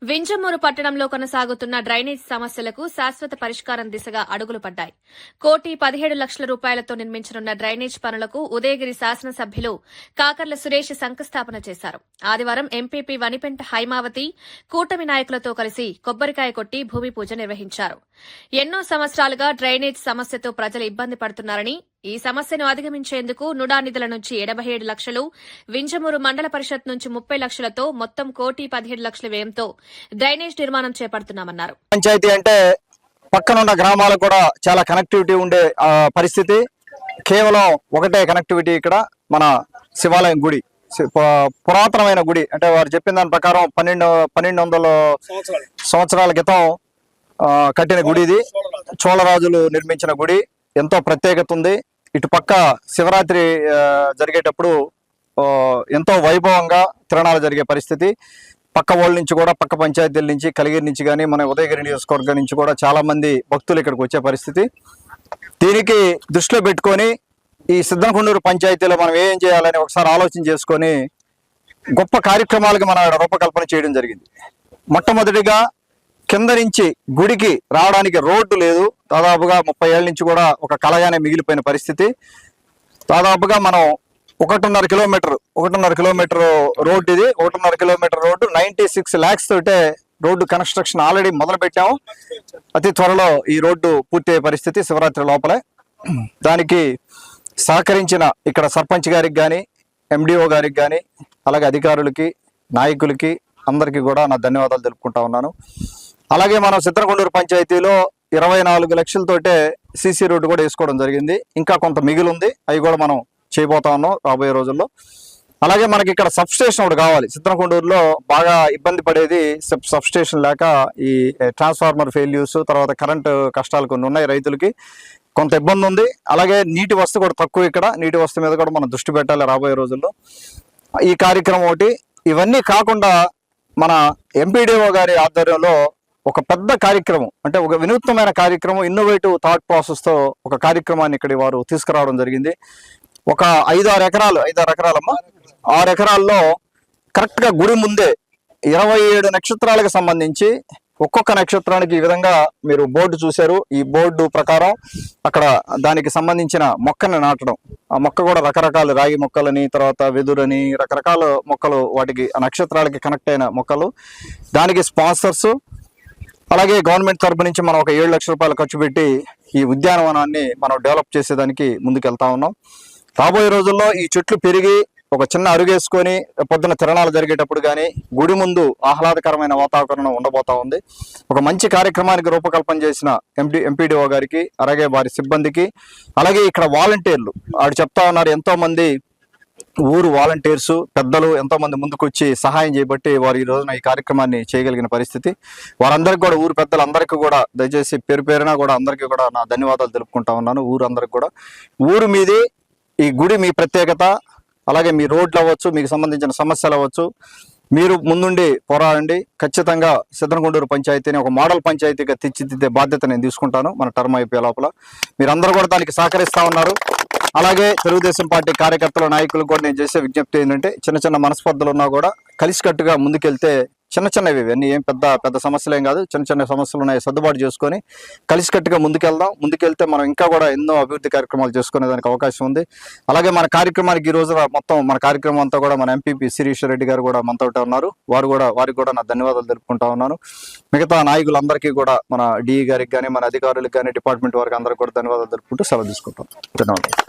వింజమూరు పట్టణంలో కొనసాగుతున్న డ్రైనేజ్ సమస్యలకు శాశ్వత పరిష్కారం దిశగా అడుగులు పడ్డాయి. 1,17,00,000 రూపాయలతో నిర్మించనున్న డ్రైనేజ్ పనులకు ఉదయగిరి శాసనసభ్యులు కాకర్ల సురేష్ శంకుస్థాపన చేశారు. ఆదివారం ఎంపీపీ వనిపెంట హైమావతి కూటమి నాయకులతో కలిసి కొబ్బరికాయ కొట్టి భూమి పూజ నిర్వహించారు. ఎన్నో సంవత్సరాలుగా డ్రైనేజ్ సమస్యతో ప్రజలు ఇబ్బంది పడుతున్నారని, ఈ సమస్యను అధిగమించేందుకు నుడా నిధుల నుంచి 87 లక్షలు, వింజమూరు మండల పరిషత్ నుంచి 30 లక్షలతో మొత్తం 1,17,00,000 వ్యయంతో డ్రైనేజ్ నిర్మాణం చేపడుతున్నామన్నారు. పంచాయతీ అంటే పక్కనున్న గ్రామాలకు కూడా చాలా కనెక్టివిటీ ఉండే పరిస్థితి. కేవలం ఒకటే కనెక్టివిటీ ఇక్కడ మన శివాలయం గుడి, పురాతనమైన గుడి. అంటే వారు చెప్పిన దాని ప్రకారం 1200 సంవత్సరాల క్రితం కట్టిన గుడి ఇది. చోళరాజులు నిర్మించిన గుడి. ఎంతో ప్రత్యేకత ఉంది. ఇటు పక్క శివరాత్రి జరిగేటప్పుడు ఎంతో వైభవంగా తిరణాలు జరిగే పరిస్థితి. పక్క ఊళ్ళ నుంచి కూడా, పక్క పంచాయతీల నుంచి, కలిగిరి నుంచి కానీ, మన ఉదయగిరి నియోజకవర్గం నుంచి కూడా చాలా మంది భక్తులు ఇక్కడికి వచ్చే పరిస్థితి. దీనికి దృష్టిలో పెట్టుకొని ఈ సిద్ధనకొండూరు పంచాయతీలో మనం ఏం చేయాలని ఒకసారి ఆలోచన చేసుకొని గొప్ప కార్యక్రమాలకు మనం రూపకల్పన చేయడం జరిగింది. మొట్టమొదటిగా కింద నుంచి గుడికి రావడానికి రోడ్డు లేదు. దాదాపుగా 30 ఏళ్ళ నుంచి కూడా ఒక కళగానే మిగిలిపోయిన పరిస్థితి. దాదాపుగా మనం 1.5 కిలోమీటర్ రోడ్డు ఇది. 1.5 కిలోమీటర్ రోడ్డు 96 lakhs తోటే రోడ్డు కన్స్ట్రక్షన్ ఆల్రెడీ మొదలు పెట్టాము. అతి త్వరలో ఈ రోడ్డు పూర్తయ్యే పరిస్థితి శివరాత్రి లోపలే. దానికి సహకరించిన ఇక్కడ సర్పంచ్ గారికి కానీ, ఎండిఓ గారికి కానీ, అలాగే అధికారులకి, నాయకులకి అందరికీ కూడా నా ధన్యవాదాలు తెలుపుకుంటా ఉన్నాను. అలాగే మనం సిద్ధనకొండూరు పంచాయతీలో 24 లక్షలతోటే సీసీ రోడ్డు కూడా వేసుకోవడం జరిగింది. ఇంకా కొంత మిగిలి ఉంది. అవి కూడా మనం చేయబోతా ఉన్నాం రాబోయే రోజుల్లో. అలాగే మనకి ఇక్కడ సబ్ స్టేషన్ ఒకటి కావాలి. సిద్ధనకొండూరులో బాగా ఇబ్బంది పడేది సబ్ స్టేషన్ లేక ఈ ట్రాన్స్ఫార్మర్ ఫెయిల్యూర్స్, తర్వాత కరెంటు కష్టాలు కొన్ని ఉన్నాయి. రైతులకి కొంత ఇబ్బంది ఉంది. అలాగే నీటి వసతి కూడా తక్కువ. ఇక్కడ నీటి వసతి మీద కూడా మనం దృష్టి పెట్టాలి రాబోయే రోజుల్లో. ఈ కార్యక్రమం ఒకటి. ఇవన్నీ కాకుండా మన ఎంపీడీఓ గారి ఆధ్వర్యంలో ఒక పెద్ద కార్యక్రమం, అంటే ఒక వినూత్నమైన కార్యక్రమం, ఇన్నోవేటివ్ థాట్ ప్రాసెస్తో ఒక కార్యక్రమాన్ని ఇక్కడ వారు తీసుకురావడం జరిగింది. ఒక 5-6 ఎకరాలమ్మా, 6 ఎకరాల్లో కరెక్ట్గా గుడి ముందే 27 నక్షత్రాలకు సంబంధించి ఒక్కొక్క నక్షత్రానికి ఈ విధంగా మీరు బోర్డు చూశారు. ఈ బోర్డు ప్రకారం అక్కడ దానికి సంబంధించిన మొక్కని నాటడం. ఆ మొక్క కూడా రకరకాల రాగి మొక్కలని, తర్వాత వెదురని, రకరకాల మొక్కలు, వాటికి ఆ నక్షత్రాలకి కనెక్ట్ అయిన మొక్కలు. దానికి స్పాన్సర్స్, అలాగే గవర్నమెంట్ తరపు నుంచి మనం ఒక 7 లక్షల రూపాయలు ఖర్చు పెట్టి ఈ ఉద్యానవనాన్ని మనం డెవలప్ చేసేదానికి ముందుకెళ్తా ఉన్నాం. రాబోయే రోజుల్లో ఈ చెట్లు పెరిగి ఒక చిన్న అరుగేసుకొని పొద్దున తిరణాలు జరిగేటప్పుడు కానీ గుడి ముందు ఆహ్లాదకరమైన వాతావరణం ఉండబోతా ఉంది. ఒక మంచి కార్యక్రమానికి రూపకల్పన చేసిన ఎంపీడీఓ గారికి, అలాగే వారి సిబ్బందికి, అలాగే ఇక్కడ వాలంటీర్లు ఆడు చెప్తా ఉన్నారు, ఎంతో మంది ఊరు వాలంటీర్స్ పెద్దలు ఎంతో మంది ముందుకు వచ్చి సహాయం చేయబట్టి వారు ఈ రోజున ఈ కార్యక్రమాన్ని చేయగలిగిన పరిస్థితి. వారందరికీ కూడా, ఊరు పెద్దలందరికీ కూడా దయచేసి పేరు పేరున కూడా అందరికీ కూడా నా ధన్యవాదాలు తెలుపుకుంటా ఉన్నాను. ఊరు అందరికి కూడా, ఊరు మీది ఈ గుడి మీ ప్రత్యేకత, అలాగే మీ రోడ్లు అవ్వచ్చు, మీకు సంబంధించిన సమస్యలు అవ్వచ్చు, మీరు ముందుండి పోరాడండి. ఖచ్చితంగా సిద్ధనకొండూరు పంచాయతీని ఒక మోడల్ పంచాయతీగా తీర్చిదిద్దే బాధ్యత నేను తీసుకుంటాను మన టర్మ్ అయిపోయే లోపల. మీరందరూ కూడా దానికి సహకరిస్తా ఉన్నారు. అలాగే తెలుగుదేశం పార్టీ కార్యకర్తల నాయకులు కూడా నేను చేసే విజ్ఞప్తి ఏంటంటే, చిన్న చిన్న మనస్పర్ధలు ఉన్నా కూడా కలిసికట్టుగా ముందుకెళ్తే, చిన్నవి అన్నీ ఏం పెద్ద సమస్యలు ఏం కాదు, చిన్న సమస్యలు ఉన్నాయి, సర్దుబాటు చేసుకొని కలిసికట్టుగా ముందుకెళ్దాం. ముందుకెళ్తే మనం ఇంకా కూడా ఎన్నో అభివృద్ధి కార్యక్రమాలు చేసుకునే దానికి అవకాశం ఉంది. అలాగే మన కార్యక్రమానికి ఈ రోజు మొత్తం మన కార్యక్రమం అంతా కూడా మన ఎంపీపీ శిరీష్ రెడ్డి గారు కూడా మనతో ఉన్నారు. వారికి కూడా నా ధన్యవాదాలు తెలుపుకుంటా ఉన్నాను. మిగతా నాయకులందరికీ కూడా, మన డిఈ గారికి కానీ, మన అధికారులకు కానీ, డిపార్ట్మెంట్ వారికి అందరికీ కూడా ధన్యవాదాలు తెలుపుకుంటూ సెలవు తీసుకుంటాం. ధన్యవాదాలు.